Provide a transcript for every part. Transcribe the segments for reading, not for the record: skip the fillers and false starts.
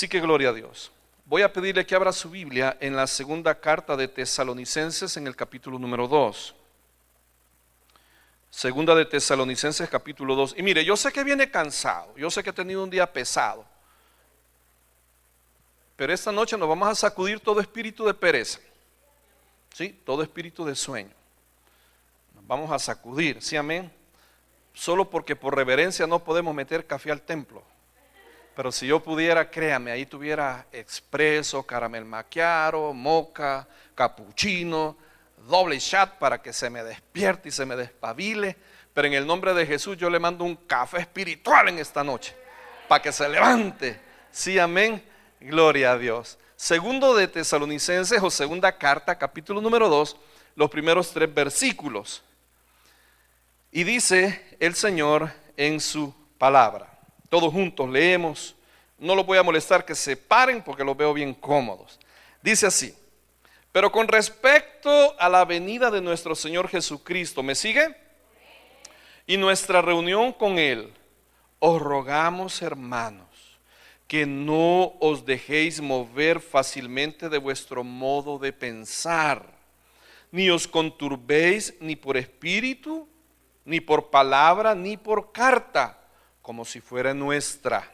Así que gloria a Dios. Voy a pedirle que abra su Biblia en la segunda carta de Tesalonicenses en el capítulo número 2. Segunda de Tesalonicenses capítulo 2. Y mire, yo sé que viene cansado, yo sé que he tenido un día pesado, pero esta noche nos vamos a sacudir todo espíritu de pereza, ¿sí? Todo espíritu de sueño. Nos vamos a sacudir, ¿sí, amén? Solo porque por reverencia no podemos meter café al templo. Pero si yo pudiera, créame, ahí tuviera expreso, caramel macchiato, mocha, cappuccino, doble shot para que se me despierte y se me despabile. Pero en el nombre de Jesús yo le mando un café espiritual en esta noche, para que se levante. Sí, amén, gloria a Dios. Segundo de Tesalonicenses o segunda carta, capítulo número 2, los primeros 3 versículos. Y dice el Señor en su palabra. Todos juntos leemos, no los voy a molestar que se paren porque los veo bien cómodos. Dice así: pero con respecto a la venida de nuestro Señor Jesucristo, ¿me sigue? Y nuestra reunión con Él, os rogamos, hermanos, que no os dejéis mover fácilmente de vuestro modo de pensar, ni os conturbéis ni por espíritu, ni por palabra, ni por carta, como si fuera nuestra,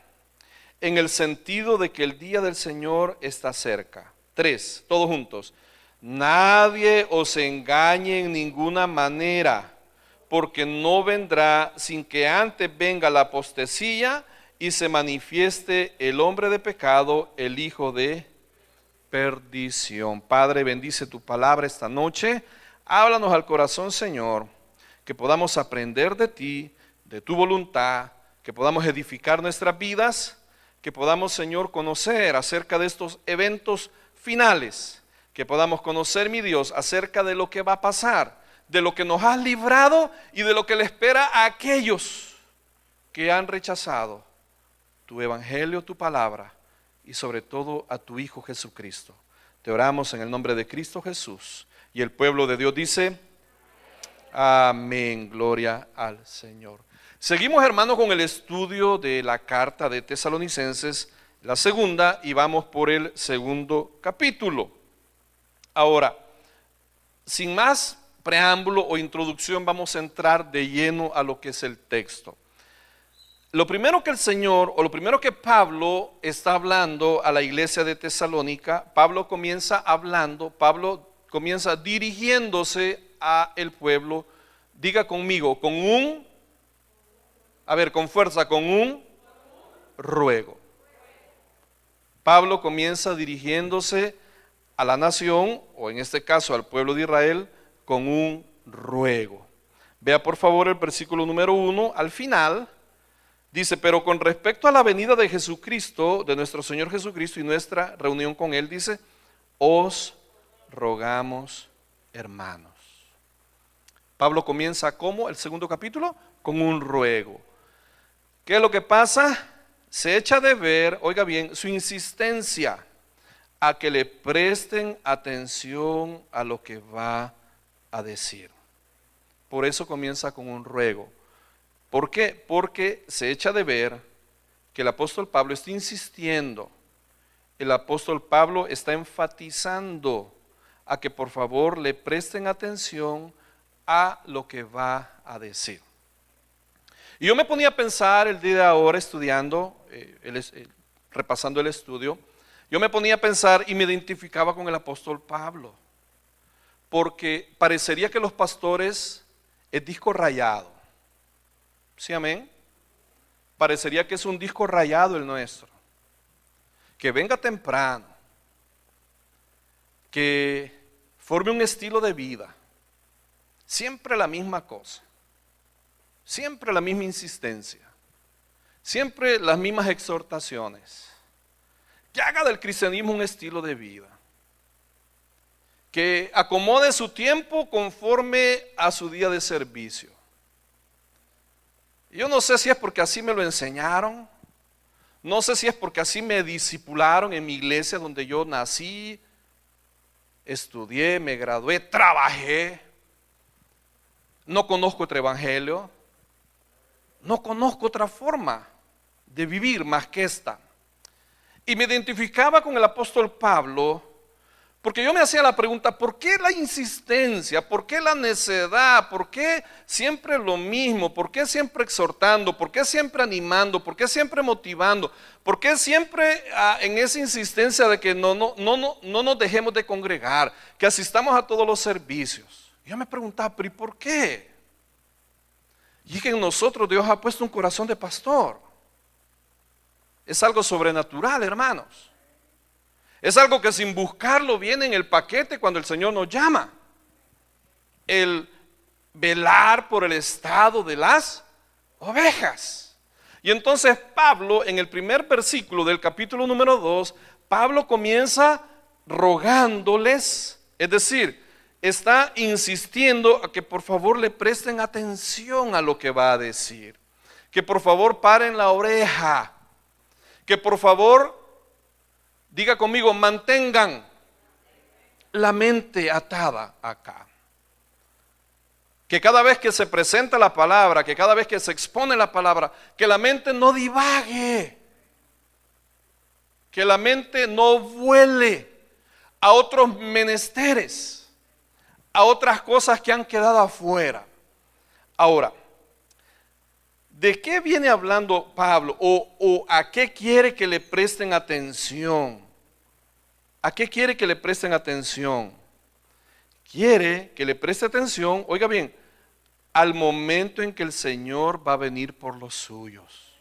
en el sentido de que el día del Señor está cerca. 3, todos juntos. Nadie os engañe en ninguna manera, porque no vendrá sin que antes venga la apostasía y se manifieste el hombre de pecado, el hijo de perdición. Padre, bendice tu palabra esta noche. Háblanos al corazón, Señor, que podamos aprender de ti, de tu voluntad, que podamos edificar nuestras vidas, que podamos, Señor, conocer acerca de estos eventos finales, que podamos conocer, mi Dios, acerca de lo que va a pasar, de lo que nos has librado y de lo que le espera a aquellos que han rechazado tu evangelio, tu palabra y sobre todo a tu Hijo Jesucristo. Te oramos en el nombre de Cristo Jesús. Y el pueblo de Dios dice: amén, gloria al Señor. Seguimos, hermanos, con el estudio de la carta de Tesalonicenses, la segunda, y vamos por el segundo capítulo. Ahora, sin más preámbulo o introducción, vamos a entrar de lleno a lo que es el texto. Lo primero que el Señor, o lo primero que Pablo está hablando a la iglesia de Tesalónica, Pablo comienza dirigiéndose a el pueblo. Diga conmigo, con un ruego. Pablo comienza dirigiéndose a la nación, o en este caso al pueblo de Israel, con un ruego. Vea por favor el versículo número 1, al final, dice: pero con respecto a la venida de Jesucristo, de nuestro Señor Jesucristo y nuestra reunión con Él, dice: os rogamos, hermanos. Pablo comienza como el segundo capítulo, con un ruego. ¿Qué es lo que pasa? Se echa de ver, oiga bien, su insistencia a que le presten atención a lo que va a decir. Por eso comienza con un ruego. ¿Por qué? Porque se echa de ver que el apóstol Pablo está insistiendo, el apóstol Pablo está enfatizando a que por favor le presten atención a lo que va a decir. Y yo me ponía a pensar el día de ahora estudiando, repasando el estudio, yo me ponía a pensar y me identificaba con el apóstol Pablo, porque parecería que los pastores es disco rayado. ¿Sí, amén? Parecería que es un disco rayado el nuestro, que venga temprano, que forme un estilo de vida, siempre la misma cosa. Siempre la misma insistencia, siempre las mismas exhortaciones, que haga del cristianismo un estilo de vida, que acomode su tiempo conforme a su día de servicio. Yo no sé si es porque así me lo enseñaron, no sé si es porque así me discipularon en mi iglesia donde yo nací, estudié, me gradué, trabajé. No conozco otro evangelio. No conozco otra forma de vivir más que esta. Y me identificaba con el apóstol Pablo, porque yo me hacía la pregunta, ¿por qué la insistencia? ¿Por qué la necedad? ¿Por qué siempre lo mismo? ¿Por qué siempre exhortando? ¿Por qué siempre animando? ¿Por qué siempre motivando? ¿Por qué siempre en esa insistencia de que no nos dejemos de congregar, que asistamos a todos los servicios? Yo me preguntaba, ¿pero y por qué? Y es que en nosotros Dios ha puesto un corazón de pastor. Es algo sobrenatural, hermanos. Es algo que sin buscarlo viene en el paquete cuando el Señor nos llama. El velar por el estado de las ovejas. Y entonces Pablo, en el primer versículo del capítulo número 2, Pablo comienza rogándoles, es decir, está insistiendo a que por favor le presten atención a lo que va a decir. Que por favor paren la oreja. Que por favor, diga conmigo, mantengan la mente atada acá. Que cada vez que se presenta la palabra, que cada vez que se expone la palabra, que la mente no divague. Que la mente no vuele a otros menesteres, a otras cosas que han quedado afuera. Ahora, ¿de qué viene hablando Pablo? ¿O a qué quiere que le presten atención? ¿A qué quiere que le presten atención? Quiere que le preste atención, oiga bien, al momento en que el Señor va a venir por los suyos.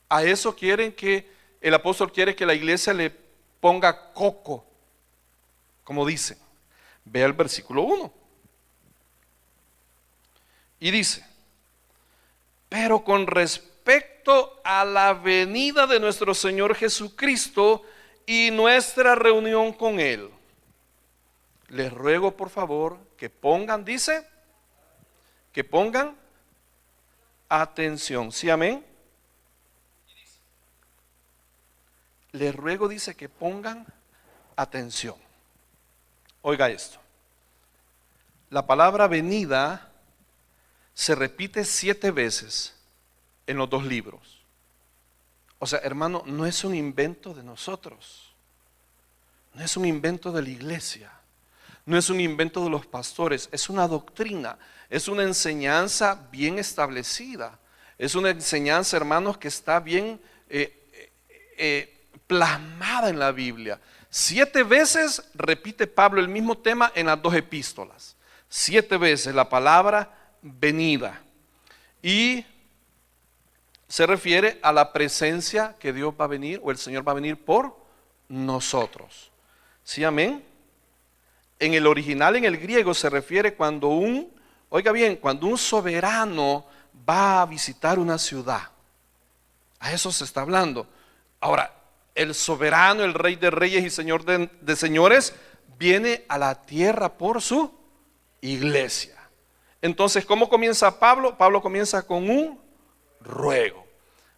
A eso quieren que, el apóstol quiere que la iglesia le ponga coco, como dice. Vea el versículo 1. Y dice, pero con respecto a la venida de nuestro Señor Jesucristo y nuestra reunión con Él, les ruego por favor que pongan, dice, que pongan atención. ¿Sí, amén? Les ruego, dice, que pongan atención. Oiga esto. La palabra venida se repite 7 veces en los 2 libros. O sea, hermano, no es un invento de nosotros. No es un invento de la iglesia. No es un invento de los pastores. Es una doctrina. Es una enseñanza bien establecida. Es una enseñanza, hermanos, que está bien plasmada en la Biblia. 7 veces repite Pablo el mismo tema en las 2 epístolas. 7 veces la palabra venida. Y se refiere a la presencia que Dios va a venir o el Señor va a venir por nosotros. ¿Sí, amén? En el original, en el griego, se refiere cuando oiga bien, cuando un soberano va a visitar una ciudad. A eso se está hablando. Ahora, el soberano, el rey de reyes y señor de señores, viene a la tierra por su iglesia. Entonces, ¿cómo comienza Pablo? Pablo comienza con un ruego.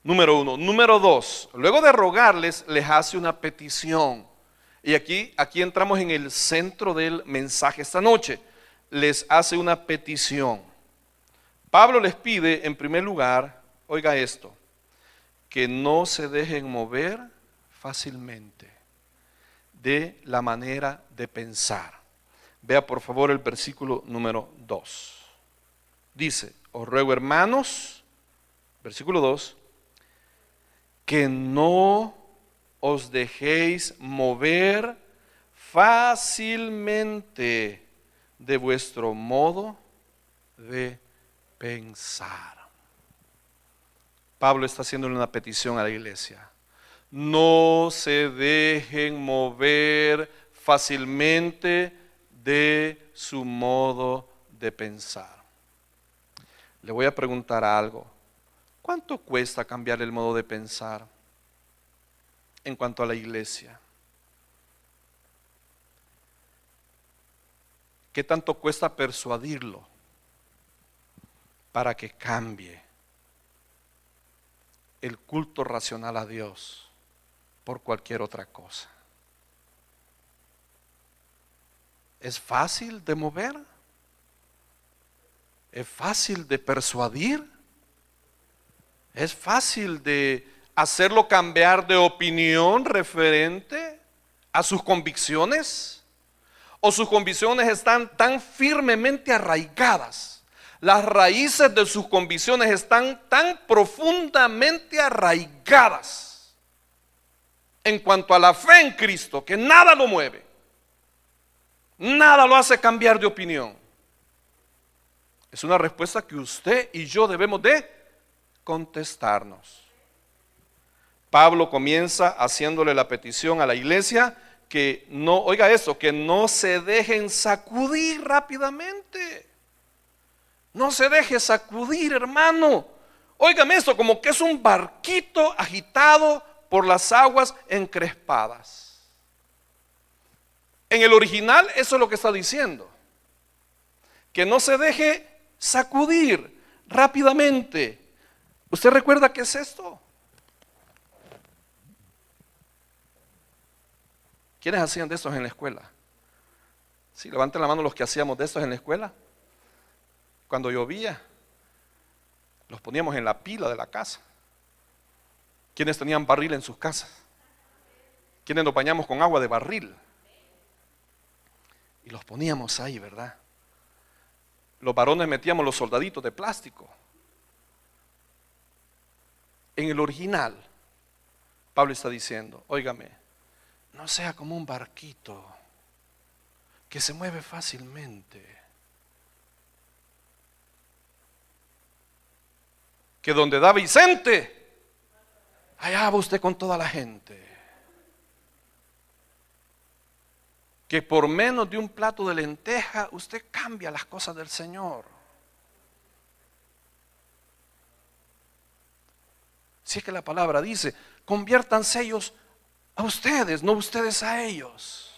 Número 1. Número 2. Luego de rogarles, les hace una petición. Y aquí entramos en el centro del mensaje esta noche. Les hace una petición. Pablo les pide, en primer lugar, oiga esto, que no se dejen mover fácilmente de la manera de pensar. Vea por favor el versículo número 2. Dice, os ruego hermanos, versículo 2, que no os dejéis mover fácilmente de vuestro modo de pensar. Pablo está haciéndole una petición a la iglesia. No se dejen mover fácilmente de su modo de pensar. Le voy a preguntar algo. ¿Cuánto cuesta cambiar el modo de pensar en cuanto a la iglesia? ¿Qué tanto cuesta persuadirlo para que cambie el culto racional a Dios por cualquier otra cosa? ¿Es fácil de mover? ¿Es fácil de persuadir? ¿Es fácil de hacerlo cambiar de opinión referente a sus convicciones? ¿O sus convicciones están tan firmemente arraigadas? Las raíces de sus convicciones están tan profundamente arraigadas en cuanto a la fe en Cristo que nada lo mueve, nada lo hace cambiar de opinión. Es una respuesta que usted y yo debemos de contestarnos. Pablo comienza haciéndole la petición a la iglesia que no, oiga esto, que no se dejen sacudir rápidamente. No se deje sacudir, hermano. Óigame esto, como que es un barquito agitado por las aguas encrespadas. En el original eso es lo que está diciendo. Que no se deje sacudir rápidamente. ¿Usted recuerda qué es esto? ¿Quiénes hacían de estos en la escuela? Sí, levanten la mano los que hacíamos de estos en la escuela. Cuando llovía, los poníamos en la pila de la casa. ¿Quiénes tenían barril en sus casas? ¿Quiénes nos bañamos con agua de barril? Y los poníamos ahí, ¿verdad? Los varones metíamos los soldaditos de plástico. En el original, Pablo está diciendo, óigame, no sea como un barquito que se mueve fácilmente. Que donde da Vicente, allá va usted con toda la gente. Que por menos de un plato de lenteja usted cambia las cosas del Señor. Si es que la palabra dice, conviértanse ellos a ustedes, no ustedes a ellos.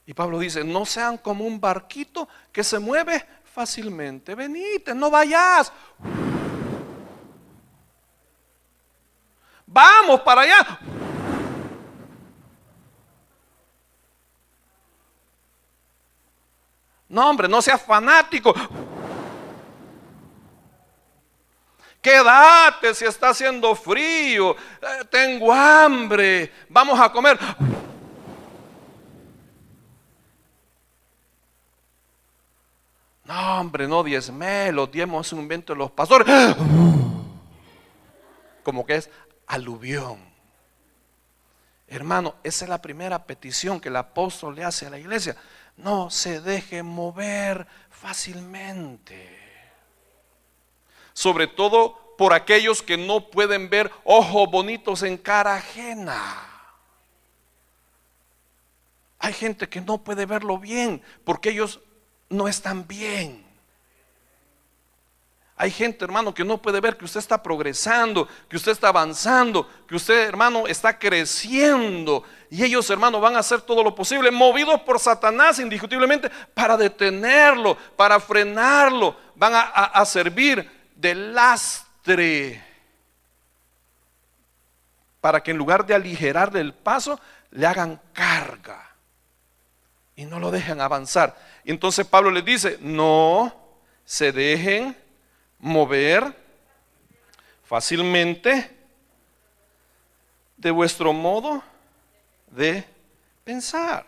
Y Pablo dice, no sean como un barquito que se mueve fácilmente. Venite, no vayas. Vamos para allá. No, hombre, no seas fanático. Quédate si está haciendo frío. Tengo hambre. Vamos a comer. No, hombre, no diezme. Los diezmos es un invento de los pastores. Como que es aluvión. Hermano, esa es la primera petición que el apóstol le hace a la iglesia. No se deje mover fácilmente. Sobre todo por aquellos que no pueden ver ojos bonitos en cara ajena. Hay gente que no puede verlo bien porque ellos no están bien. Hay gente, hermano, que no puede ver que usted está progresando, que usted está avanzando, que usted, hermano, está creciendo. Y ellos, hermano, van a hacer todo lo posible, movidos por Satanás indiscutiblemente, para detenerlo, para frenarlo. Van a servir de lastre, para que en lugar de aligerarle el paso, le hagan carga y no lo dejen avanzar. Y entonces Pablo les dice, no se dejen mover fácilmente de vuestro modo de pensar.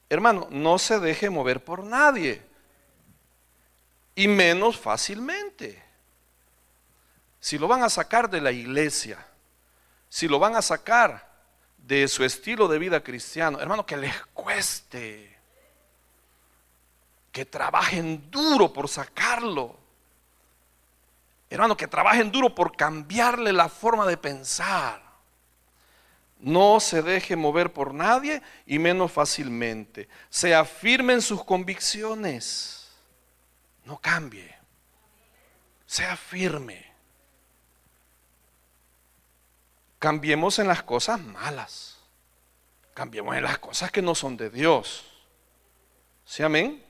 Hermano, no se deje mover por nadie, y menos fácilmente. Si lo van a sacar de la iglesia, si lo van a sacar de su estilo de vida cristiano, hermano, que les cueste, que trabajen duro por sacarlo. Hermano, que trabajen duro por cambiarle la forma de pensar. No se deje mover por nadie y menos fácilmente. Sea firme en sus convicciones. No cambie. Sea firme. Cambiemos en las cosas malas. Cambiemos en las cosas que no son de Dios. ¿Sí, amén?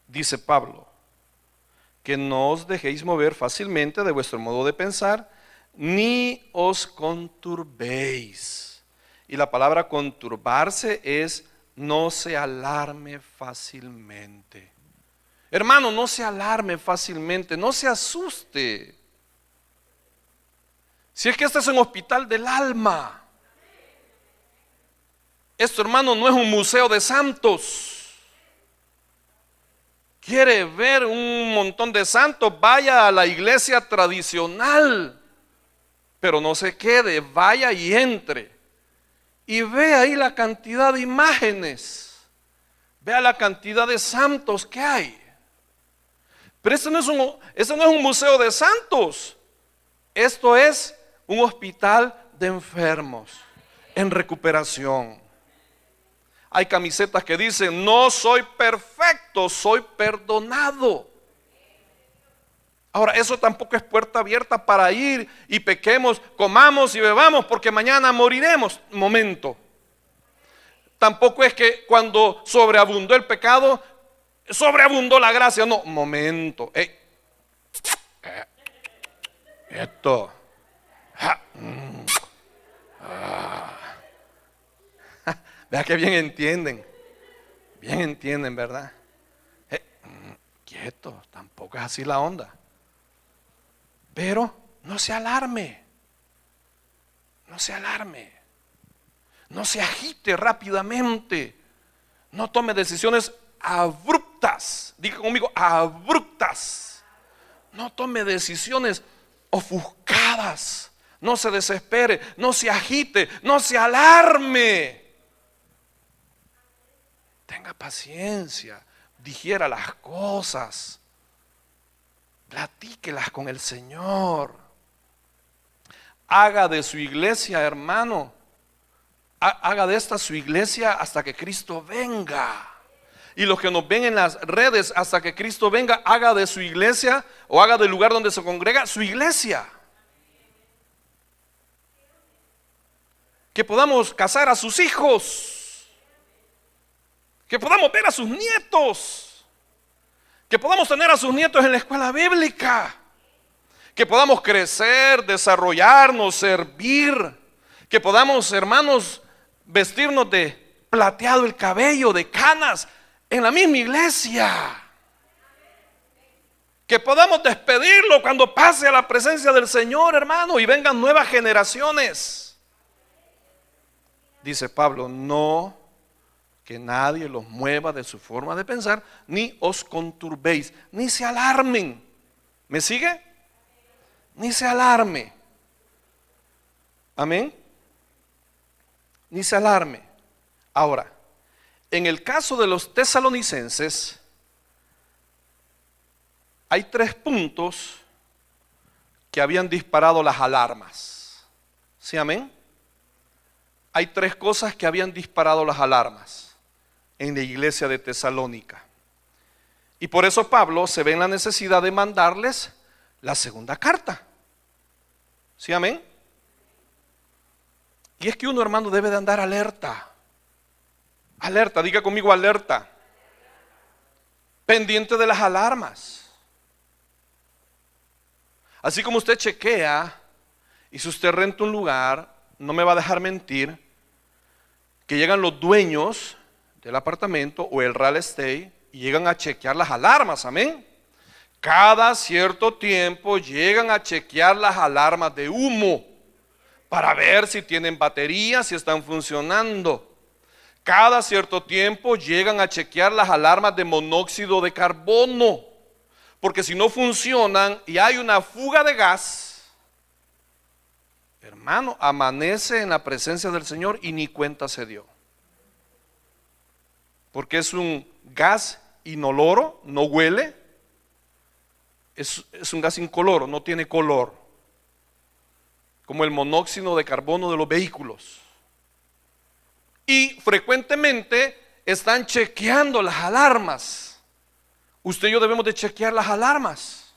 Dice Pablo, que no os dejéis mover fácilmente de vuestro modo de pensar, ni os conturbéis. Y la palabra conturbarse es no se alarme fácilmente. Hermano, no se alarme fácilmente, no se asuste. Si es que este es un hospital del alma. Esto, hermano, no es un museo de santos. ¿Quiere ver un montón de santos? Vaya a la iglesia tradicional. Pero no se quede, vaya y entre. Y ve ahí la cantidad de imágenes. Vea la cantidad de santos que hay. Pero este no es un museo de santos. Esto es un hospital de enfermos en recuperación. Hay camisetas que dicen: no soy perfecto, soy perdonado. Ahora, eso tampoco es puerta abierta para ir y pequemos, comamos y bebamos porque mañana moriremos. Momento. Tampoco es que cuando sobreabundó el pecado, sobreabundó la gracia. No, momento. Esto. Vea que bien entienden, ¿verdad? Quieto, tampoco es así la onda. Pero no se alarme, no se alarme, no se agite rápidamente, no tome decisiones abruptas. Diga conmigo, abruptas. No tome decisiones ofuscadas. No se desespere, no se agite, no se alarme. Tenga paciencia, digiera las cosas, platíquelas con el Señor. Haga de su iglesia, hermano, haga de esta su iglesia hasta que Cristo venga. Y los que nos ven en las redes, hasta que Cristo venga, haga de su iglesia o haga del lugar donde se congrega su iglesia. Que podamos casar a sus hijos. Que podamos ver a sus nietos. Que podamos tener a sus nietos en la escuela bíblica. Que podamos crecer, desarrollarnos, servir. Que podamos, hermanos, vestirnos de plateado el cabello, de canas, en la misma iglesia. Que podamos despedirlo cuando pase a la presencia del Señor, hermano, y vengan nuevas generaciones. Dice Pablo: no que nadie los mueva de su forma de pensar, ni os conturbéis, ni se alarmen. ¿Me sigue? Ni se alarme. Amén. Ni se alarme. Ahora, en el caso de los tesalonicenses, hay 3 puntos que habían disparado las alarmas. ¿Sí, amén? Hay 3 cosas que habían disparado las alarmas en la iglesia de Tesalónica. Y por eso Pablo se ve en la necesidad de mandarles la segunda carta. ¿Sí, amén? Y es que uno, hermano, debe de andar alerta. Alerta, diga conmigo, alerta. Pendiente de las alarmas. Así como usted chequea, y si usted renta un lugar, no me va a dejar mentir, que llegan los dueños del apartamento o el real estate y llegan a chequear las alarmas, amén. Cada cierto tiempo llegan a chequear las alarmas de humo para ver si tienen batería, si están funcionando. Cada cierto tiempo llegan a chequear las alarmas de monóxido de carbono, porque si no funcionan y hay una fuga de gas, hermano, amanece en la presencia del Señor y ni cuenta se dio. Porque es un gas inoloro, no huele, es un gas incoloro, no tiene color, como el monóxido de carbono de los vehículos. Y frecuentemente están chequeando las alarmas. Usted y yo debemos de chequear las alarmas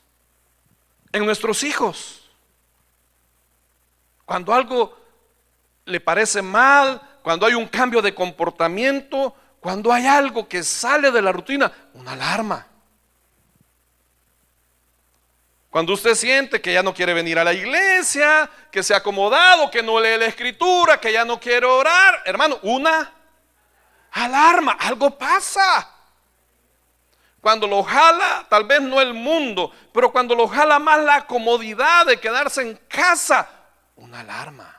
en nuestros hijos. Cuando algo le parece mal, cuando hay un cambio de comportamiento, cuando hay algo que sale de la rutina, una alarma. Cuando usted siente que ya no quiere venir a la iglesia, que se ha acomodado, que no lee la escritura, que ya no quiere orar, hermano, una alarma, algo pasa. Cuando lo jala, tal vez no el mundo, pero cuando lo jala más la comodidad de quedarse en casa, una alarma.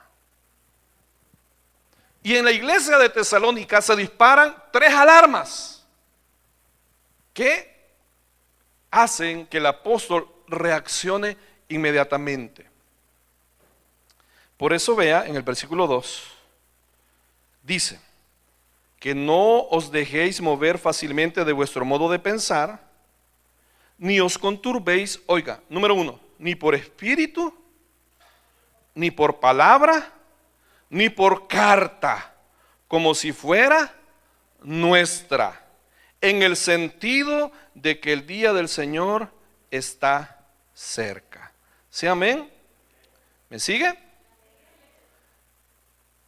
Y en la iglesia de Tesalónica se disparan 3 alarmas que hacen que el apóstol reaccione inmediatamente. Por eso vea en el versículo 2, dice que no os dejéis mover fácilmente de vuestro modo de pensar, ni os conturbéis, oiga, número 1, ni por espíritu, ni por palabra, ni por carta, como si fuera nuestra, en el sentido de que el día del Señor está cerca. ¿Sí, amén? ¿Me sigue?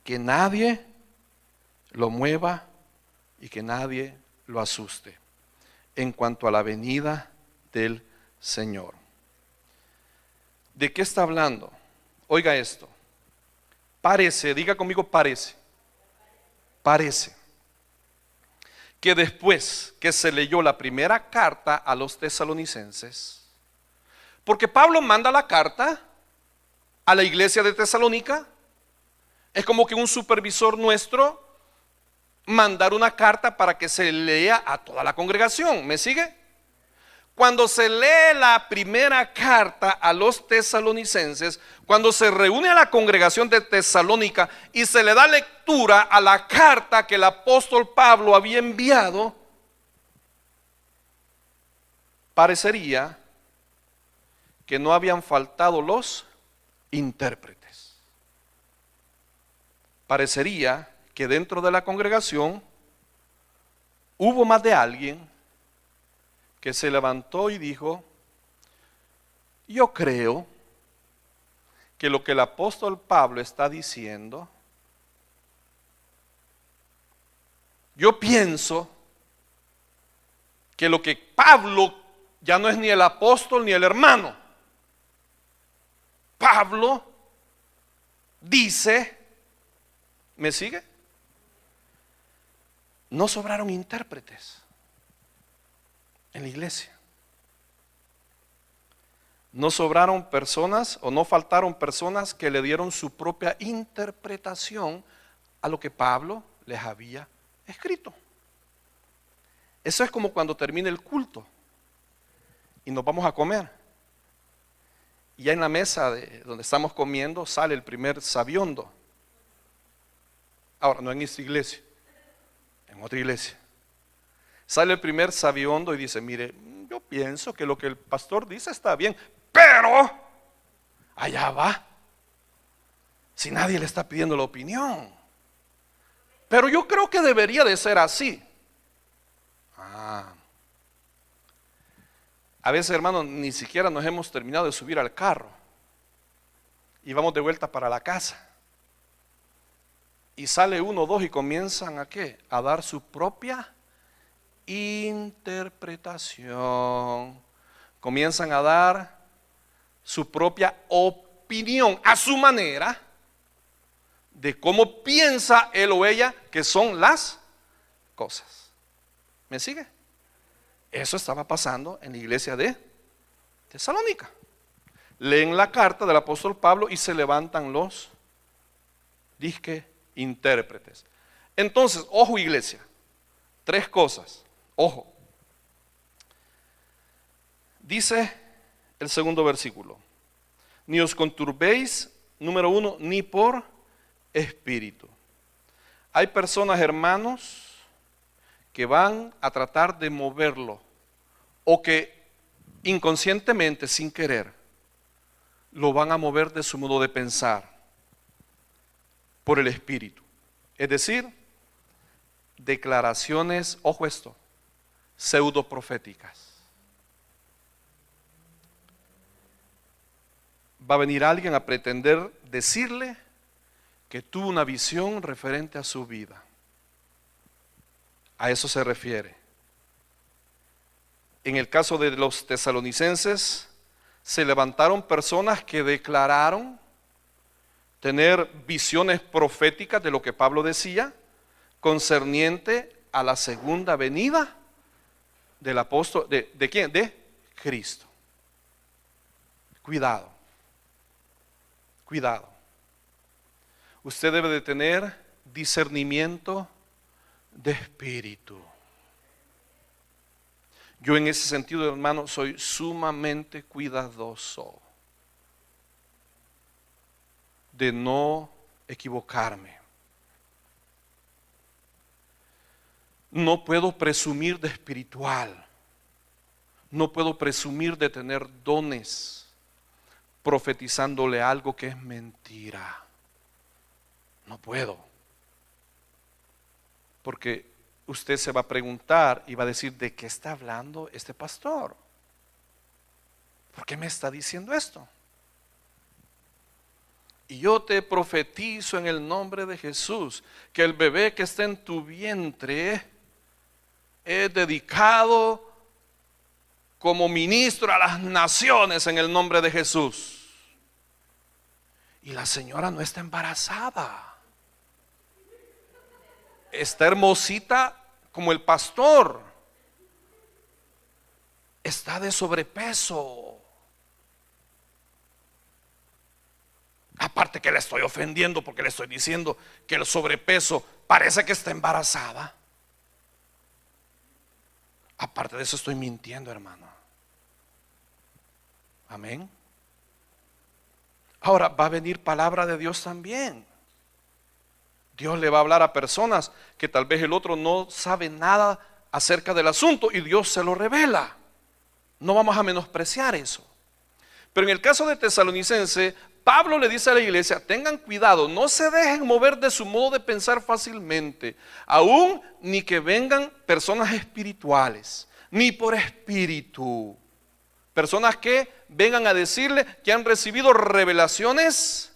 Que nadie lo mueva y que nadie lo asuste en cuanto a la venida del Señor. ¿De qué está hablando? Oiga esto. Parece, diga conmigo, parece que después que se leyó la primera carta a los tesalonicenses, porque Pablo manda la carta a la iglesia de Tesalónica, es como que un supervisor nuestro mandar una carta para que se lea a toda la congregación. ¿Me sigue? Cuando se lee la primera carta a los tesalonicenses, cuando se reúne a la congregación de Tesalónica y se le da lectura a la carta que el apóstol Pablo había enviado, parecería que no habían faltado los intérpretes. Parecería que dentro de la congregación hubo más de alguien que se levantó y dijo: yo creo que lo que el apóstol Pablo está diciendo, yo pienso que lo que Pablo ya no es ni el apóstol ni el hermano. Pablo dice, ¿me sigue? No sobraron intérpretes en la iglesia. No sobraron personas o no faltaron personas que le dieron su propia interpretación a lo que Pablo les había escrito. Eso es como cuando termina el culto y nos vamos a comer. Y ya en la mesa donde estamos comiendo sale el primer sabiondo. Ahora, no en esta iglesia, en otra iglesia. Sale el primer sabiondo y dice: mire, yo pienso que lo que el pastor dice está bien, pero allá va, si nadie le está pidiendo la opinión. Pero yo creo que debería de ser así. A veces, hermanos, ni siquiera nos hemos terminado de subir al carro y vamos de vuelta para la casa. Y sale uno o dos y comienzan ¿a qué? A dar su propia interpretación. Comienzan a dar su propia opinión a su manera de cómo piensa él o ella que son las cosas. ¿Me sigue? Eso estaba pasando en la iglesia de Tesalónica. Leen la carta del apóstol Pablo y se levantan los disque intérpretes. Entonces, ojo iglesia, 3 cosas, ojo. Dice el segundo versículo: ni os conturbéis, número 1, ni por espíritu. Hay personas, hermanos, que van a tratar de moverlo o que inconscientemente, sin querer, lo van a mover de su modo de pensar por el espíritu. Es decir, declaraciones, ojo esto, pseudo proféticas. Va a venir alguien a pretender decirle que tuvo una visión referente a su vida. A eso se refiere. En el caso de los tesalonicenses, se levantaron personas que declararon tener visiones proféticas de lo que Pablo decía concerniente a la segunda venida del apóstol, ¿de quién? De Cristo. Cuidado, cuidado. Usted debe de tener discernimiento de espíritu. Yo en ese sentido, hermano, soy sumamente cuidadoso de no equivocarme. No puedo presumir de espiritual. No puedo presumir de tener dones profetizándole algo que es mentira. No puedo. Porque usted se va a preguntar y va a decir, ¿de qué está hablando este pastor? ¿Por qué me está diciendo esto? Y yo te profetizo en el nombre de Jesús que el bebé que está en tu vientre es dedicado como ministro a las naciones en el nombre de Jesús. Y la señora no está embarazada. Está hermosita como el pastor. Está de sobrepeso. Aparte que le estoy ofendiendo porque le estoy diciendo que el sobrepeso parece que está embarazada. Aparte de eso estoy mintiendo, hermano. Amén. Ahora va a venir palabra de Dios también. Dios le va a hablar a personas que tal vez el otro no sabe nada acerca del asunto y Dios se lo revela. No vamos a menospreciar eso. Pero en el caso de Tesalonicense, Pablo le dice a la iglesia, tengan cuidado, no se dejen mover de su modo de pensar fácilmente, aún ni que vengan personas espirituales, ni por espíritu. Personas que vengan a decirle que han recibido revelaciones,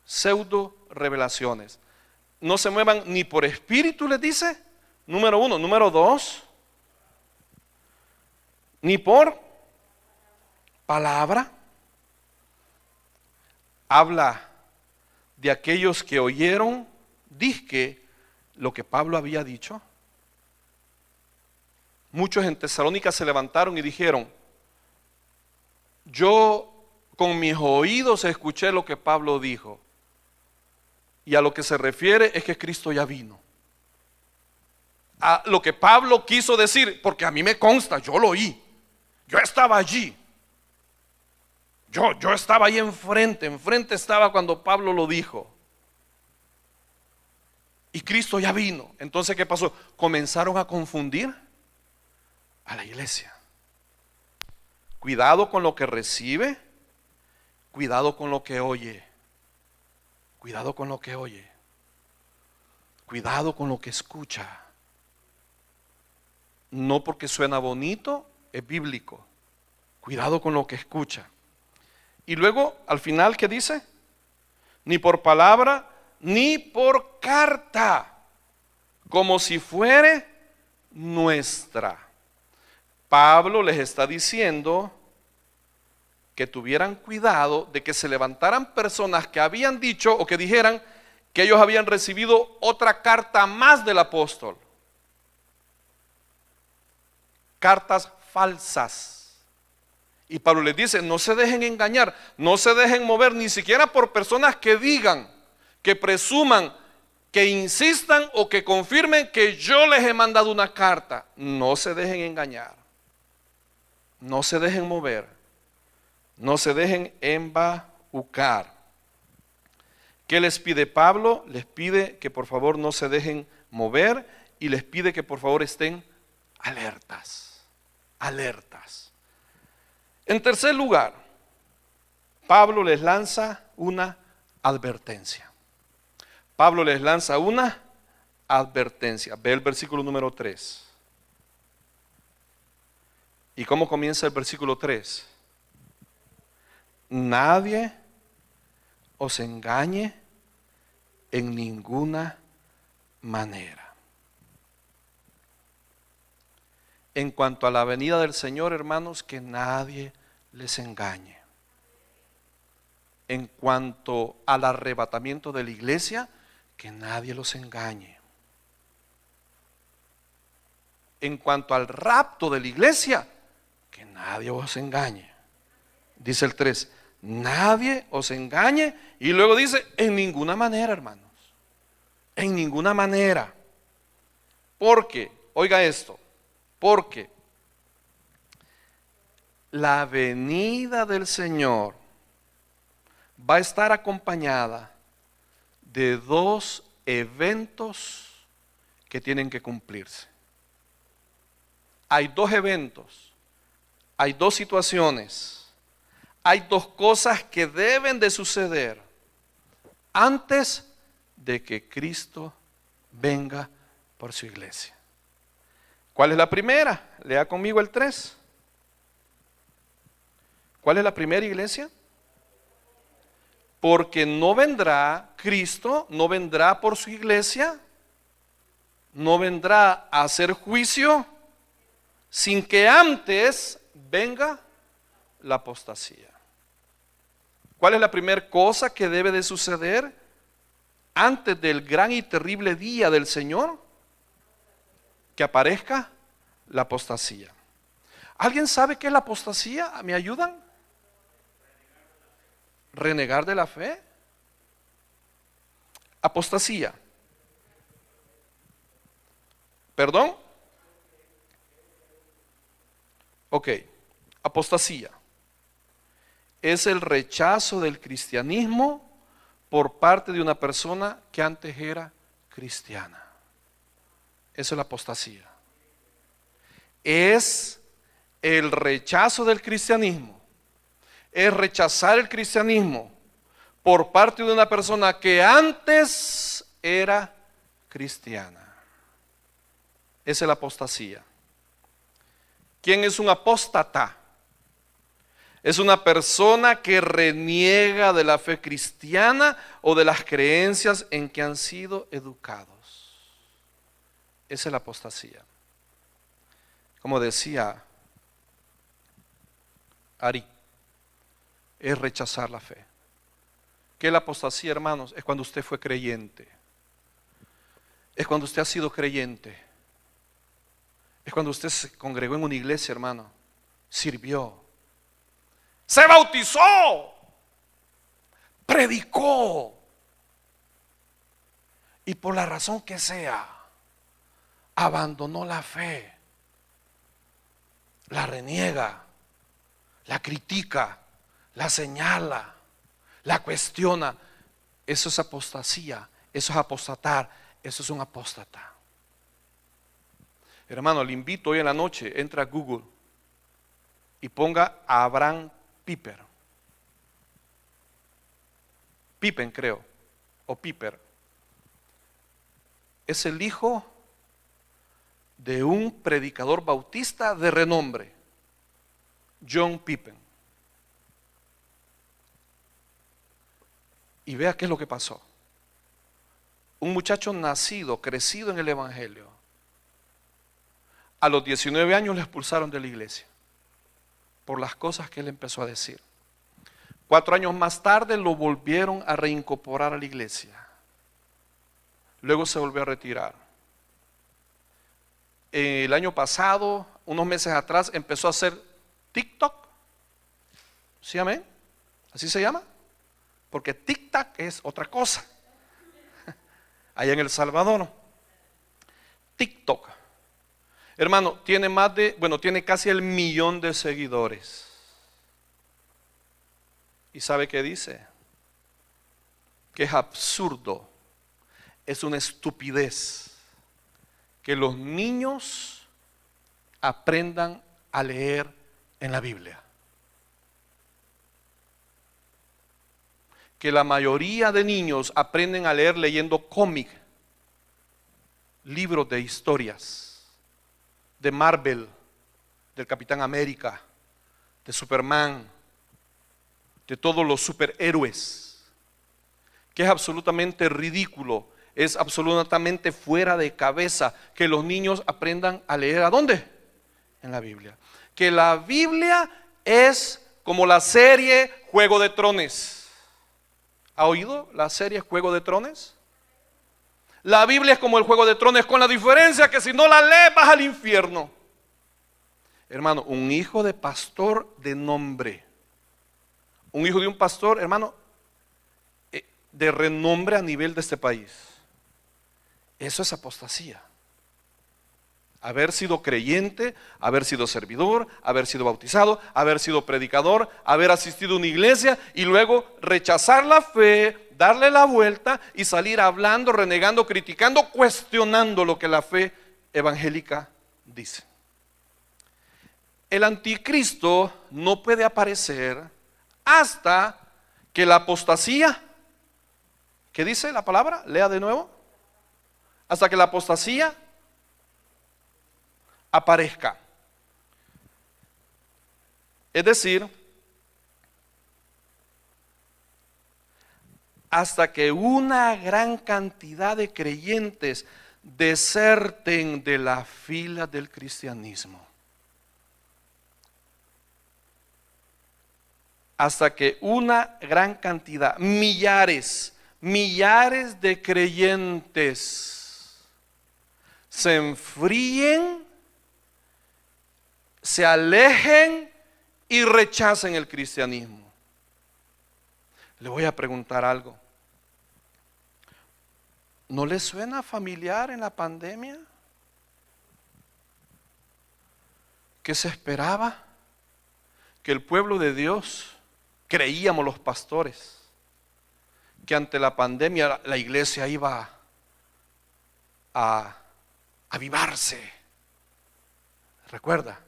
pseudo revelaciones. No se muevan ni por espíritu, les dice, número uno. Número dos, ni por palabra. Habla de aquellos que oyeron, dizque lo que Pablo había dicho. Muchos en Tesalónica se levantaron y dijeron, yo con mis oídos escuché lo que Pablo dijo. Y a lo que se refiere es que Cristo ya vino. A lo que Pablo quiso decir, porque a mí me consta, yo lo oí. Yo estaba allí. Yo estaba ahí enfrente estaba cuando Pablo lo dijo. Y Cristo ya vino. Entonces, ¿qué pasó? Comenzaron a confundir a la iglesia. Cuidado con lo que recibe, cuidado con lo que oye. Cuidado con lo que oye. Cuidado con lo que escucha. No porque suena bonito, es bíblico. Cuidado con lo que escucha. Y luego, al final, ¿qué dice? Ni por palabra, ni por carta, como si fuere nuestra. Pablo les está diciendo que tuvieran cuidado de que se levantaran personas que habían dicho o que dijeran que ellos habían recibido otra carta más del apóstol. Cartas falsas. Y Pablo les dice, no se dejen engañar, no se dejen mover ni siquiera por personas que digan, que presuman, que insistan o que confirmen que yo les he mandado una carta. No se dejen engañar, no se dejen mover, no se dejen embaucar. ¿Qué les pide Pablo? Les pide que por favor no se dejen mover y les pide que por favor estén alertas, alertas. En tercer lugar, Pablo les lanza una advertencia. Pablo les lanza una advertencia. Ve el versículo número 3. ¿Y cómo comienza el versículo 3? Nadie os engañe en ninguna manera. En cuanto a la venida del Señor, hermanos, que nadie les engañe. En cuanto al arrebatamiento de la iglesia, que nadie los engañe. en cuanto al rapto de la iglesia, que nadie os engañe. Dice el 3, nadie os engañe. Y luego dice, en ninguna manera, hermanos. En ninguna manera. Porque, oiga esto, porque la venida del Señor va a estar acompañada de dos eventos que tienen que cumplirse. Hay dos eventos, hay dos situaciones, hay dos cosas que deben de suceder antes de que Cristo venga por su iglesia. ¿Cuál es la primera? Lea conmigo el 3. ¿Cuál es la primera, iglesia? Porque no vendrá Cristo, no vendrá por su iglesia, no vendrá a hacer juicio sin que antes venga la apostasía. ¿Cuál es la primera cosa que debe de suceder antes del gran y terrible día del Señor? Que aparezca la apostasía. ¿Alguien sabe qué es la apostasía? ¿Me ayudan? Renegar de la fe. Apostasía. ¿Perdón? Ok, apostasía es el rechazo del cristianismo por parte de una persona que antes era cristiana. Eso es la apostasía. Es el rechazo del cristianismo. Es rechazar el cristianismo por parte de una persona que antes era cristiana. Esa es la apostasía. ¿Quién es un apóstata? Es una persona que reniega de la fe cristiana o de las creencias en que han sido educados. Esa es la apostasía. Como decía Ari, es rechazar la fe. ¿Qué es la apostasía, hermanos? Es cuando usted fue creyente. Es cuando usted ha sido creyente. Es cuando usted se congregó en una iglesia, hermano, sirvió, se bautizó, predicó, y por la razón que sea, abandonó la fe, la reniega, la critica, la señala, la cuestiona. Eso es apostasía, eso es apostatar, eso es un apóstata. Hermano, le invito hoy en la noche, entra a Google y ponga a Abraham Piper. Pippen, creo, o Piper. Es el hijo de un predicador bautista de renombre, John Pippen. Y vea qué es lo que pasó. Un muchacho nacido, crecido en el evangelio. A los 19 años le expulsaron de la iglesia por las cosas que él empezó a decir. 4 años más tarde lo volvieron a reincorporar a la iglesia. Luego se volvió a retirar. El año pasado, unos meses atrás, empezó a hacer TikTok. ¿Sí, amén? ¿Así se llama? Porque TikTok es otra cosa. Allá en El Salvador. TikTok. Hermano, tiene casi 1 millón de seguidores. ¿Y sabe qué dice? Que es absurdo, es una estupidez que los niños aprendan a leer en la Biblia. Que la mayoría de niños aprenden a leer leyendo cómic, libros de historias, de Marvel, del Capitán América, de Superman, de todos los superhéroes, que es absolutamente ridículo, es absolutamente fuera de cabeza que los niños aprendan a leer. ¿A dónde? En la Biblia. Que la Biblia es como la serie Juego de Tronos. ¿Ha oído la serie Juego de Tronos? La Biblia es como el Juego de Tronos, con la diferencia que si no la lees vas al infierno. Hermano, un hijo de pastor de nombre, un hijo de un pastor, hermano, de renombre a nivel de este país. Eso es apostasía. Haber sido creyente, haber sido servidor, haber sido bautizado, haber sido predicador, haber asistido a una iglesia y luego rechazar la fe, darle la vuelta y salir hablando, renegando, criticando, cuestionando lo que la fe evangélica dice. El anticristo no puede aparecer hasta que la apostasía, ¿qué dice la palabra? Lea de nuevo. Hasta que la apostasía aparezca. Es decir, hasta que una gran cantidad de creyentes deserten de la fila del cristianismo. Hasta que una gran cantidad, millares de creyentes se enfríen, se alejen y rechacen el cristianismo. Le voy a preguntar algo. ¿No le suena familiar en la pandemia? ¿Qué se esperaba? Que el pueblo de Dios, creíamos los pastores, que ante la pandemia la iglesia iba a avivarse. ¿Recuerda?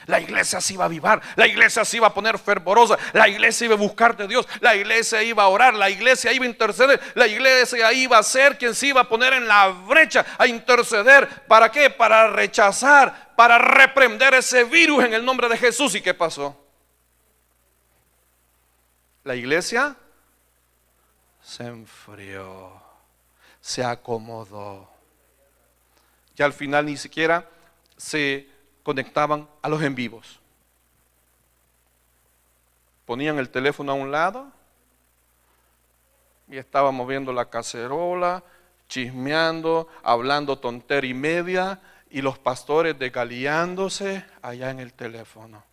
La iglesia se iba a avivar, la iglesia se iba a poner fervorosa, la iglesia iba a buscar de Dios, la iglesia iba a orar, la iglesia iba a interceder, la iglesia iba a ser quien se iba a poner en la brecha a interceder. ¿Para qué? Para rechazar, para reprender ese virus en el nombre de Jesús. ¿Y qué pasó? La iglesia se enfrió, se acomodó. Ya al final ni siquiera se conectaban a los en vivos. Ponían el teléfono a un lado y estábamos viendo la cacerola, chismeando, hablando tontería y media, y los pastores desgaleándose allá en el teléfono.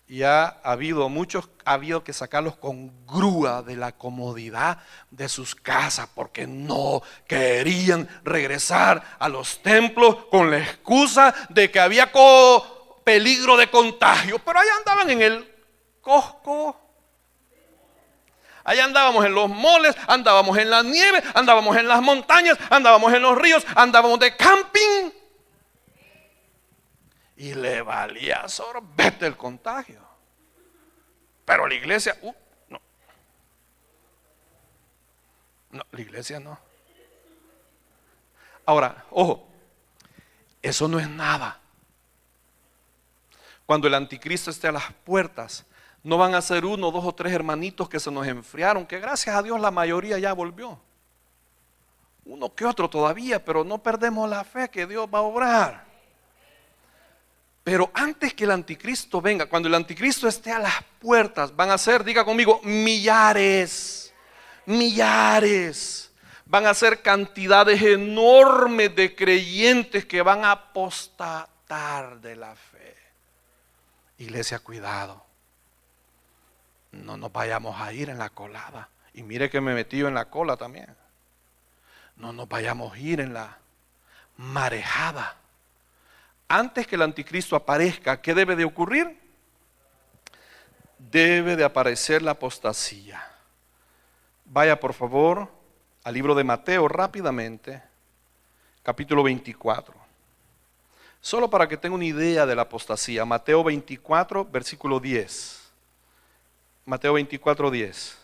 Y ha habido que sacarlos con grúa de la comodidad de sus casas, porque no querían regresar a los templos con la excusa de que había peligro de contagio. Pero allá andaban en el Costco, allá andábamos en los moles, andábamos en la nieve, andábamos en las montañas, andábamos en los ríos, andábamos de camping. Y le valía sorbete el contagio. Pero la iglesia, no. No, la iglesia no. Ahora, ojo, eso no es nada. Cuando el anticristo esté a las puertas, no van a ser 1, 2 o 3 hermanitos que se nos enfriaron, que gracias a Dios la mayoría ya volvió. Uno que otro todavía, pero no perdemos la fe que Dios va a obrar. Pero antes que el anticristo venga, cuando el anticristo esté a las puertas, van a ser, diga conmigo, millares. Van a ser cantidades enormes de creyentes que van a apostatar de la fe. Iglesia, cuidado. No nos vayamos a ir en la colada. Y mire que me he metido en la cola también. No nos vayamos a ir en la marejada. Antes que el anticristo aparezca, ¿qué debe de ocurrir? Debe de aparecer la apostasía. Vaya por favor al libro de Mateo rápidamente, capítulo 24. Solo para que tenga una idea de la apostasía. Mateo 24, versículo 10. Mateo 24, 10.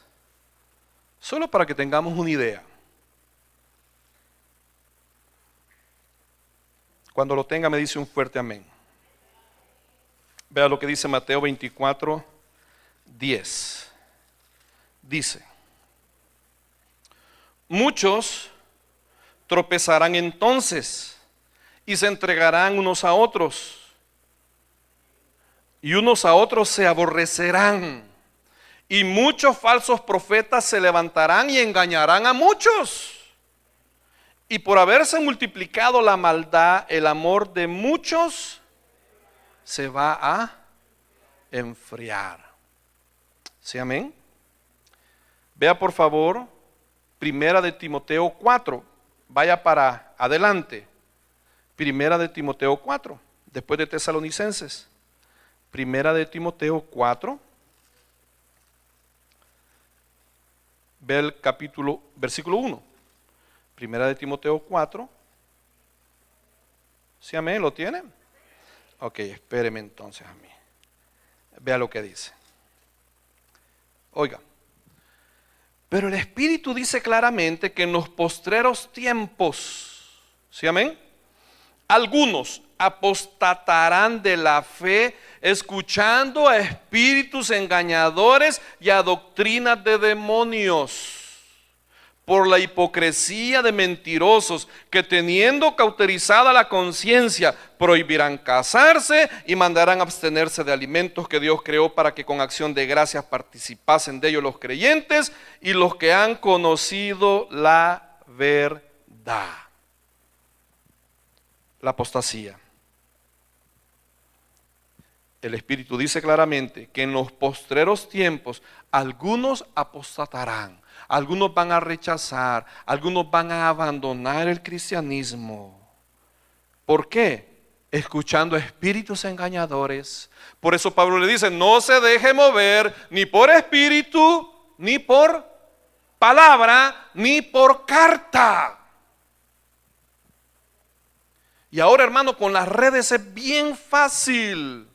Solo para que tengamos una idea. Cuando lo tenga me dice un fuerte amén. Vea lo que dice Mateo 24, 10. Dice: muchos tropezarán entonces y se entregarán unos a otros, y unos a otros se aborrecerán, Y muchos falsos profetas se levantarán y engañarán a muchos. Y por haberse multiplicado la maldad, el amor de muchos se va a enfriar. ¿Sí, amén? Vea por favor, Primera de Timoteo 4. Vaya para adelante. Primera de Timoteo 4, después de Tesalonicenses. Primera de Timoteo 4. Ve el versículo 1. Primera de Timoteo 4. ¿Sí, amén? ¿Lo tiene? Ok, espéreme entonces a mí. Vea lo que dice. Oiga. Pero el Espíritu dice claramente que en los postreros tiempos, ¿sí, amén? Algunos apostatarán de la fe, escuchando a espíritus engañadores y a doctrinas de demonios, por la hipocresía de mentirosos que, teniendo cauterizada la conciencia, prohibirán casarse y mandarán abstenerse de alimentos que Dios creó para que con acción de gracias participasen de ellos los creyentes y los que han conocido la verdad. La apostasía. El Espíritu dice claramente que en los postreros tiempos algunos apostatarán, algunos van a rechazar, algunos van a abandonar el cristianismo. ¿Por qué? Escuchando espíritus engañadores. Por eso Pablo le dice, no se deje mover ni por espíritu, ni por palabra, ni por carta. Y ahora, hermano, con las redes es bien fácil.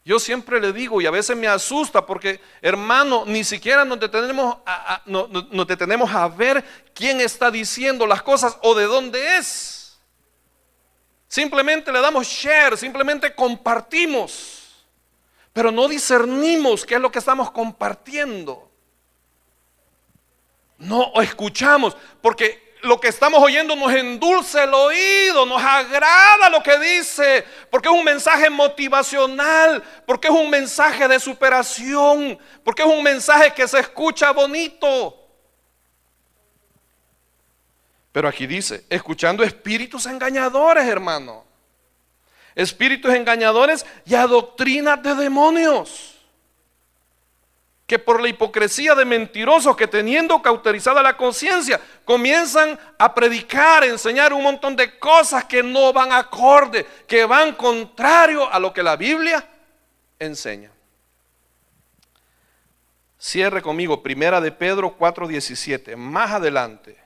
Yo siempre le digo, y a veces me asusta porque, hermano, ni siquiera nos detenemos a ver quién está diciendo las cosas o de dónde es. Simplemente le damos share, simplemente compartimos, pero no discernimos qué es lo que estamos compartiendo. No escuchamos, porque lo que estamos oyendo nos endulza el oído, nos agrada lo que dice, porque es un mensaje motivacional, porque es un mensaje de superación, porque es un mensaje que se escucha bonito. Pero aquí dice, escuchando espíritus engañadores, hermano. Espíritus engañadores y a doctrinas de demonios, que por la hipocresía de mentirosos que, teniendo cauterizada la conciencia, comienzan a predicar, enseñar un montón de cosas que no van acorde, que van contrario a lo que la Biblia enseña. Cierre conmigo, Primera de Pedro 4:17. Más adelante,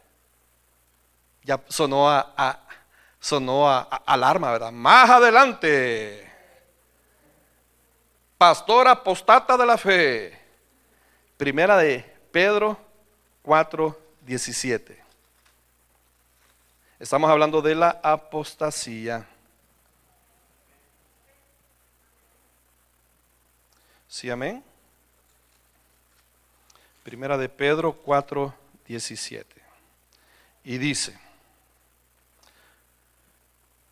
ya sonó alarma, ¿verdad? Más adelante, pastor apostata de la fe. Primera de Pedro 4:17. Estamos hablando de la apostasía. ¿Sí, amén? Primera de Pedro 4:17. Y dice,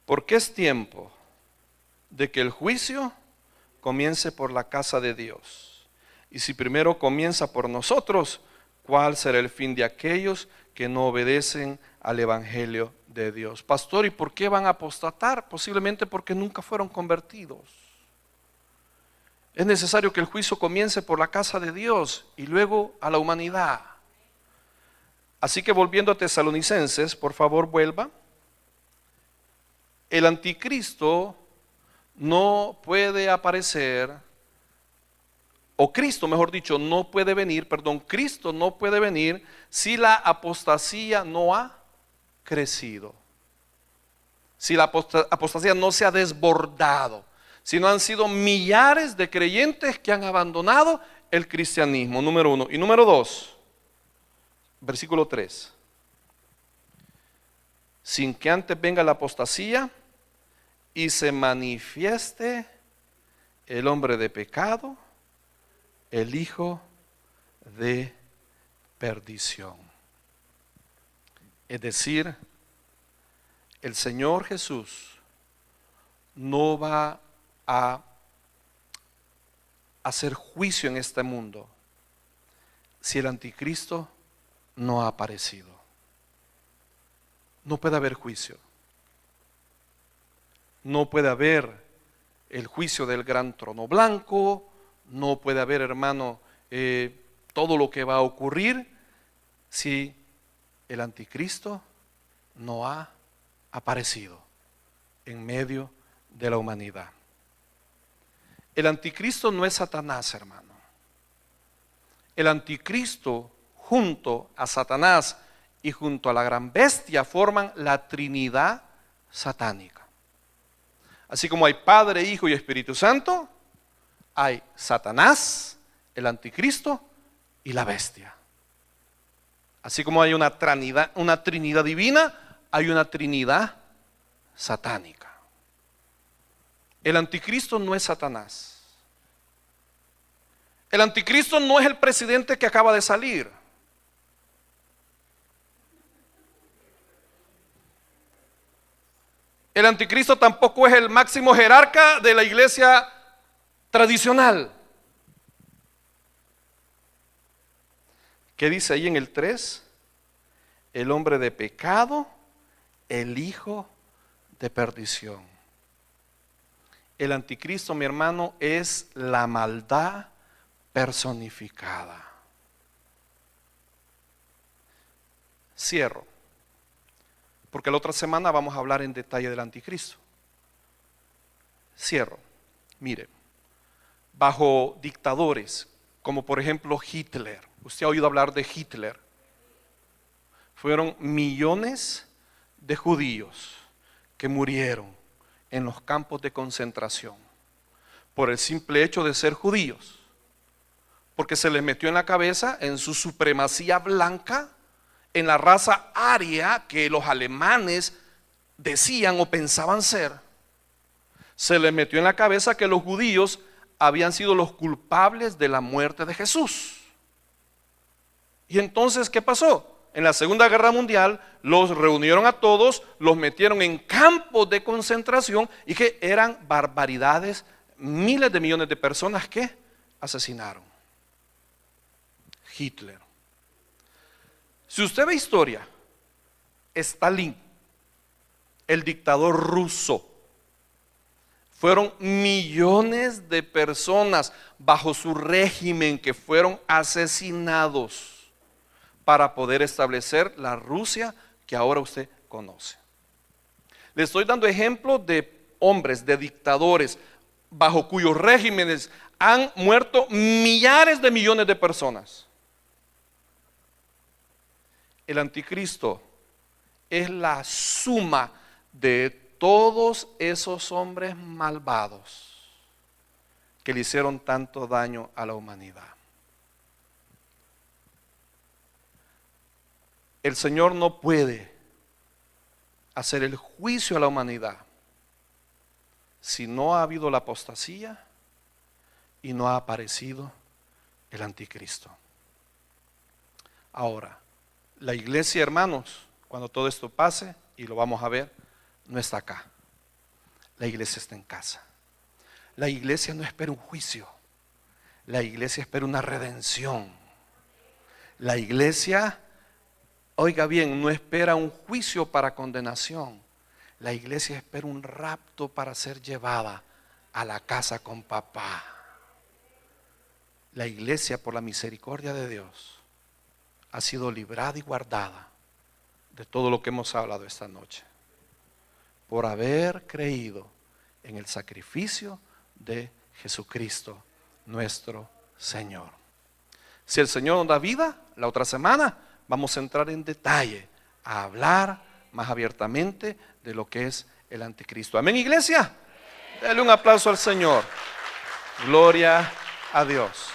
porque es tiempo de que el juicio comience por la casa de Dios. Y si primero comienza por nosotros, ¿cuál será el fin de aquellos que no obedecen al Evangelio de Dios? Pastor, ¿y por qué van a apostatar? Posiblemente porque nunca fueron convertidos. Es necesario que el juicio comience por la casa de Dios y luego a la humanidad. Así que volviendo a Tesalonicenses, por favor vuelva. El anticristo no puede aparecer, o Cristo, mejor dicho, no puede venir, Cristo no puede venir si la apostasía no ha crecido. Si la apostasía no se ha desbordado, si no han sido millares de creyentes que han abandonado el cristianismo, número 1. Y número 2, versículo 3. Sin que antes venga la apostasía y se manifieste el hombre de pecado, el hijo de perdición. Es decir, el Señor Jesús no va a hacer juicio en este mundo si el anticristo no ha aparecido. No puede haber juicio. No puede haber el juicio del gran trono blanco. No puede haber, hermano, todo lo que va a ocurrir si el anticristo no ha aparecido en medio de la humanidad. El anticristo no es Satanás, hermano. El anticristo junto a Satanás y junto a la gran bestia forman la Trinidad satánica. Así como hay Padre, Hijo y Espíritu Santo, hay Satanás, el anticristo y la bestia. Así como hay una Trinidad divina, hay una Trinidad satánica. El anticristo no es Satanás. El anticristo no es el presidente que acaba de salir. El anticristo tampoco es el máximo jerarca de la iglesia tradicional. ¿Qué dice ahí en el 3? El hombre de pecado, el hijo de perdición. El anticristo, mi hermano, es la maldad personificada. Cierro, porque la otra semana vamos a hablar en detalle del anticristo. Cierro. Mire, bajo dictadores, como por ejemplo Hitler. Usted ha oído hablar de Hitler. Fueron millones de judíos que murieron en los campos de concentración por el simple hecho de ser judíos, porque se les metió en la cabeza, en su supremacía blanca, en la raza aria que los alemanes decían o pensaban ser. Se les metió en la cabeza que los judíos habían sido los culpables de la muerte de Jesús. Y entonces, ¿qué pasó? En la Segunda Guerra Mundial los reunieron a todos, los metieron en campos de concentración y que eran barbaridades, miles de millones de personas que asesinaron. Hitler. Si usted ve historia, Stalin, el dictador ruso, fueron millones de personas bajo su régimen que fueron asesinados para poder establecer la Rusia que ahora usted conoce. Le estoy dando ejemplos de hombres, de dictadores, bajo cuyos regímenes han muerto millares de millones de personas. El anticristo es la suma de todos esos hombres malvados que le hicieron tanto daño a la humanidad. El Señor no puede hacer el juicio a la humanidad si no ha habido la apostasía y no ha aparecido el anticristo. Ahora, la iglesia, hermanos, cuando todo esto pase, y lo vamos a ver, no está acá. La iglesia está en casa. La iglesia no espera un juicio. La iglesia espera una redención. La iglesia, oiga bien, no espera un juicio para condenación. La iglesia espera un rapto para ser llevada a la casa con papá. La iglesia, por la misericordia de Dios, ha sido librada y guardada de todo lo que hemos hablado esta noche, por haber creído en el sacrificio de Jesucristo, nuestro Señor. Si el Señor nos da vida, la otra semana vamos a entrar en detalle, a hablar más abiertamente de lo que es el anticristo. Amén, iglesia. Dale un aplauso al Señor. Gloria a Dios.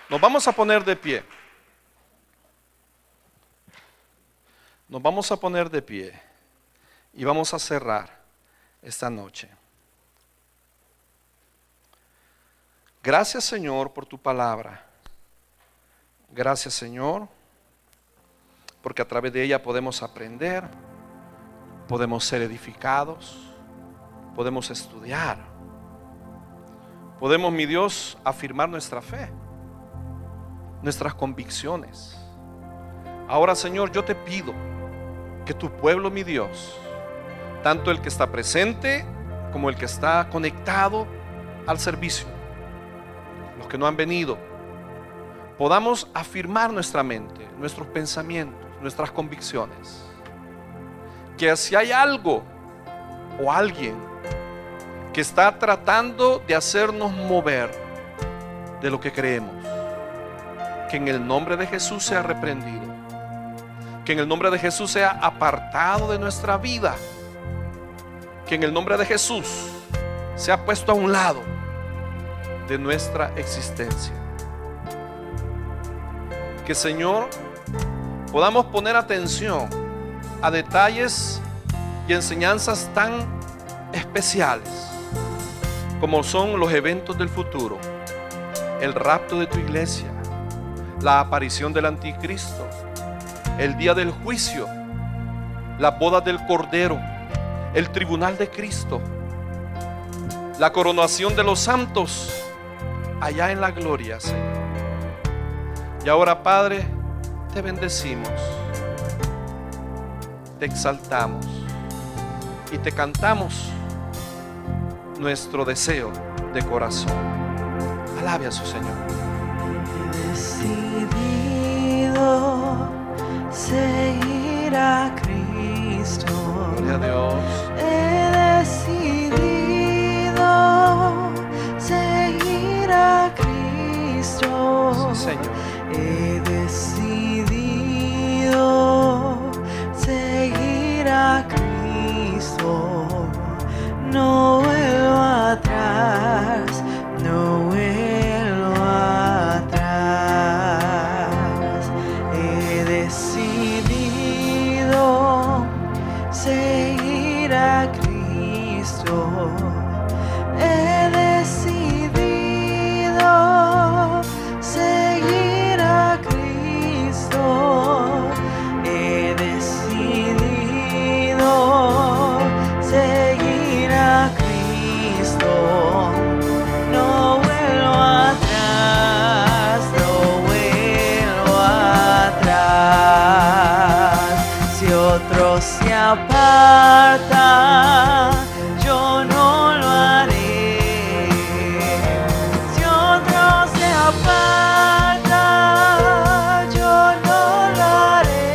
Nos vamos a poner de pie. Nos vamos a poner de pie y vamos a cerrar esta noche. Gracias, Señor, por tu palabra. Gracias, Señor, porque a través de ella podemos aprender, podemos ser edificados, podemos estudiar, podemos, mi Dios, afirmar nuestra fe, nuestras convicciones. Ahora, Señor, yo te pido que tu pueblo, mi Dios, tanto el que está presente como el que está conectado al servicio, los que no han venido, podamos afirmar nuestra mente, nuestros pensamientos, nuestras convicciones. Que si hay algo o alguien que está tratando de hacernos mover de lo que creemos, que en el nombre de Jesús sea reprendido, que en el nombre de Jesús sea apartado de nuestra vida, que en el nombre de Jesús sea puesto a un lado de nuestra existencia. Que, Señor, podamos poner atención a detalles y enseñanzas tan especiales como son los eventos del futuro, el rapto de tu iglesia, la aparición del anticristo, el día del juicio, las bodas del Cordero, el tribunal de Cristo, la coronación de los santos allá en la gloria, Señor. Y ahora, Padre, te bendecimos, te exaltamos y te cantamos nuestro deseo de corazón. Alabe a su Señor. He decidido seguir a Cristo. Gloria a Dios. He decidido seguir a Cristo. Sí, Señor. He decidido seguir a Cristo. No vuelvo atrás, no vuelvo atrás. He decidido seguir a Cristo. He decidido seguir a Cristo. He decidido seguir a Cristo. No vuelvo atrás, no vuelvo atrás. Si otro se aparta, yo no lo haré. Si otro se aparta, yo no lo haré.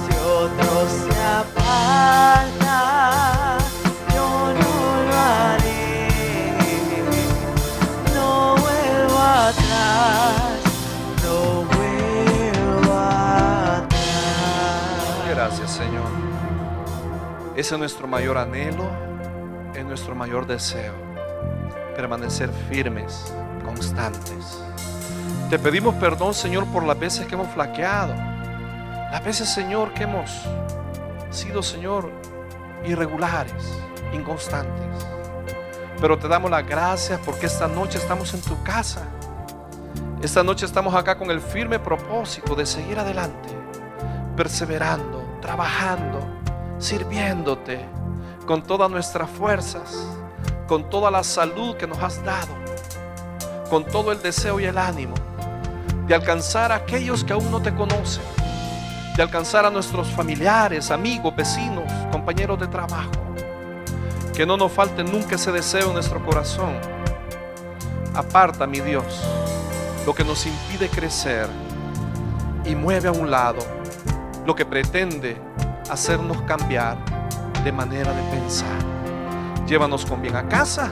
Si otro se aparta, yo no lo haré. No vuelvo atrás, no vuelvo atrás. Gracias, Señor. Ese es nuestro mayor anhelo, es nuestro mayor deseo, permanecer firmes, constantes. Te pedimos perdón, Señor, por las veces que hemos flaqueado, las veces, Señor, que hemos sido, Señor, irregulares, inconstantes. Pero te damos las gracias porque esta noche estamos en tu casa. Esta noche estamos acá con el firme propósito de seguir adelante, perseverando, trabajando, sirviéndote con todas nuestras fuerzas, con toda la salud que nos has dado, con todo el deseo y el ánimo de alcanzar a aquellos que aún no te conocen, de alcanzar a nuestros familiares, amigos, vecinos, compañeros de trabajo. Que no nos falte nunca ese deseo en nuestro corazón. Aparta, mi Dios, lo que nos impide crecer y mueve a un lado lo que pretende hacernos cambiar de manera de pensar. Llévanos con bien a casa,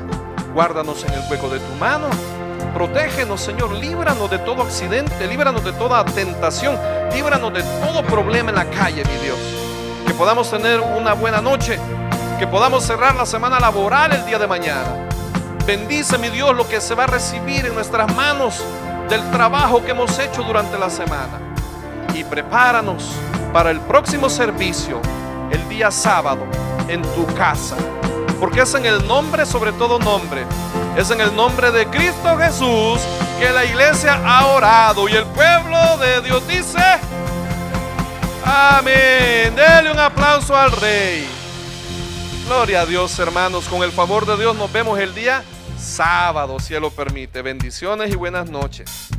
guárdanos en el hueco de tu mano, protégenos, Señor, líbranos de todo accidente, líbranos de toda tentación, líbranos de todo problema en la calle, mi Dios. Que podamos tener una buena noche, que podamos cerrar la semana laboral el día de mañana. Bendice, mi Dios, lo que se va a recibir en nuestras manos del trabajo que hemos hecho durante la semana. Y prepáranos para el próximo servicio, el día sábado, en tu casa. Porque es en el nombre, sobre todo nombre, es en el nombre de Cristo Jesús que la iglesia ha orado. Y el pueblo de Dios dice: amén. Dele un aplauso al Rey. Gloria a Dios, hermanos. Con el favor de Dios nos vemos el día sábado, si Él lo permite. Bendiciones y buenas noches.